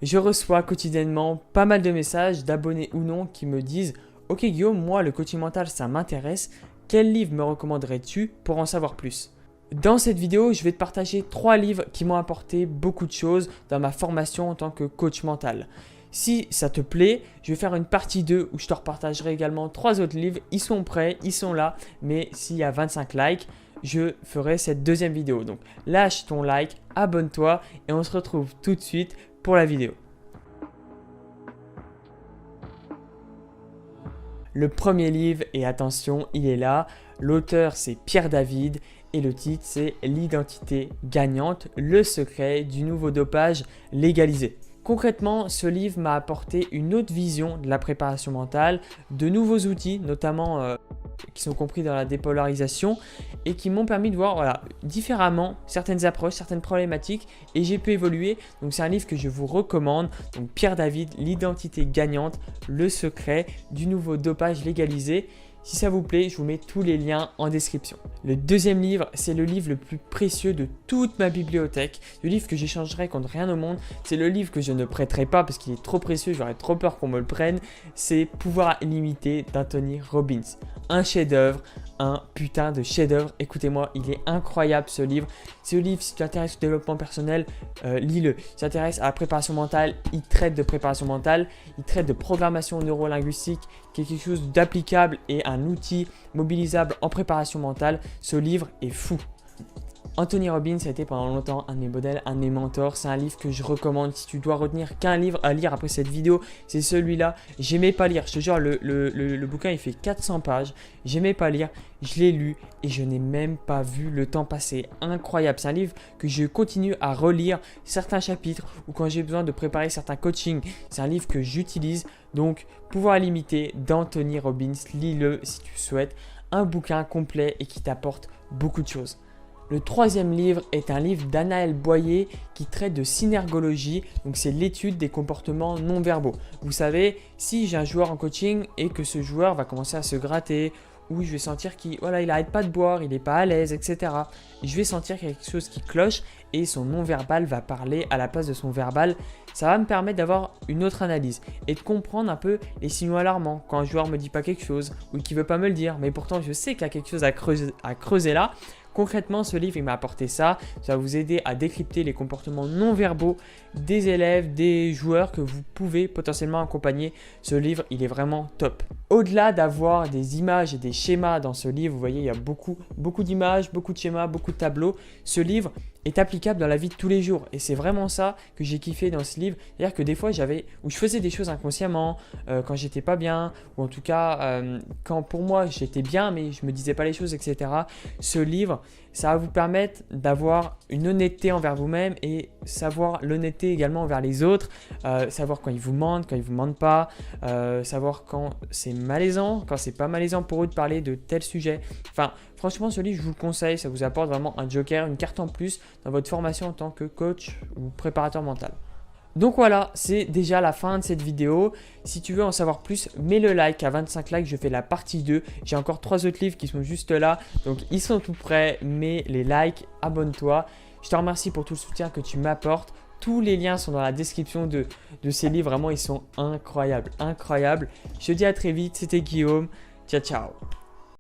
Je reçois quotidiennement pas mal de messages d'abonnés ou non qui me disent « Ok Guillaume, moi le coaching mental ça m'intéresse, quel livre me recommanderais-tu pour en savoir plus ?» Dans cette vidéo, je vais te partager 3 livres qui m'ont apporté beaucoup de choses dans ma formation en tant que coach mental. Si ça te plaît, je vais faire une partie 2 où je te repartagerai également 3 autres livres. Ils sont prêts, ils sont là, mais s'il y a 25 likes, je ferai cette deuxième vidéo. Donc lâche ton like, abonne-toi et on se retrouve tout de suite pour la vidéo. Le premier livre, et attention, il est là. L'auteur, c'est Pierre David et le titre, c'est L'identité gagnante, le secret du nouveau dopage légalisé. Concrètement, ce livre m'a apporté une autre vision de la préparation mentale, de nouveaux outils, notamment qui sont compris dans la dépolarisation et qui m'ont permis de voir différemment certaines approches, certaines problématiques et j'ai pu évoluer. Donc c'est un livre que je vous recommande. Donc Pierre David, L'identité gagnante, le secret du nouveau dopage légalisé. Si ça vous plaît, je vous mets tous les liens en description. Le deuxième livre, c'est le livre le plus précieux de toute ma bibliothèque. Le livre que j'échangerai contre rien au monde. C'est le livre que je ne prêterai pas parce qu'il est trop précieux, j'aurais trop peur qu'on me le prenne. C'est Pouvoir illimité d'Anthony Robbins. Un chef-d'œuvre, un putain de chef-d'œuvre. Écoutez-moi, il est incroyable ce livre. Ce livre, si tu t'intéresses au développement personnel, lis-le. Si tu t'intéresses à la préparation mentale, il traite de préparation mentale, il traite de programmation neurolinguistique, qui est quelque chose d'applicable et un outil mobilisable en préparation mentale. Ce livre est fou. Anthony Robbins a été pendant longtemps un de mes modèles, un de mes mentors. C'est un livre que je recommande. Si tu dois retenir qu'un livre à lire après cette vidéo, c'est celui-là. J'aimais pas lire. Je te jure, le bouquin, il fait 400 pages. J'aimais pas lire. Je l'ai lu et je n'ai même pas vu le temps passer. Incroyable. C'est un livre que je continue à relire certains chapitres ou quand j'ai besoin de préparer certains coachings. C'est un livre que j'utilise. Donc, Pouvoir illimité d'Anthony Robbins. Lis-le si tu souhaites. Un bouquin complet et qui t'apporte beaucoup de choses. Le troisième livre est un livre d'Anaël Boyer qui traite de synergologie, donc c'est l'étude des comportements non verbaux. Vous savez, si j'ai un joueur en coaching et que ce joueur va commencer à se gratter, ou je vais sentir qu'il n'arrête pas de boire, il n'est pas à l'aise, etc. Je vais sentir qu'il y a quelque chose qui cloche et son non-verbal va parler à la place de son verbal. Ça va me permettre d'avoir une autre analyse et de comprendre un peu les signaux alarmants quand un joueur ne me dit pas quelque chose ou qu'il ne veut pas me le dire, mais pourtant je sais qu'il y a quelque chose à creuser là. Concrètement, ce livre, il m'a apporté ça. Ça va vous aider à décrypter les comportements non verbaux des élèves, des joueurs que vous pouvez potentiellement accompagner. Ce livre, il est vraiment top. Au-delà d'avoir des images et des schémas dans ce livre, vous voyez, il y a beaucoup d'images, beaucoup de schémas, beaucoup de tableaux. Ce livre est applicable dans la vie de tous les jours et c'est vraiment ça que j'ai kiffé dans ce livre. C'est-à-dire que des fois, où je faisais des choses inconsciemment, quand j'étais pas bien ou en tout cas quand pour moi j'étais bien mais je me disais pas les choses, etc. Ce livre, ça va vous permettre d'avoir une honnêteté envers vous-même et savoir l'honnêteté également envers les autres, savoir quand ils vous mentent, quand ils vous mentent pas, savoir quand c'est malaisant, quand c'est pas malaisant pour eux de parler de tel sujet. Enfin, franchement, ce livre, je vous le conseille, ça vous apporte vraiment un joker, une carte en plus dans votre formation en tant que coach ou préparateur mental. Donc voilà, c'est déjà la fin de cette vidéo. Si tu veux en savoir plus, mets le like. À 25 likes, je fais la partie 2. J'ai encore 3 autres livres qui sont juste là. Donc ils sont tout prêts. Mets les likes, abonne-toi. Je te remercie pour tout le soutien que tu m'apportes. Tous les liens sont dans la description de ces livres. Vraiment, ils sont incroyables, incroyables. Je te dis à très vite. C'était Guillaume. Ciao, ciao.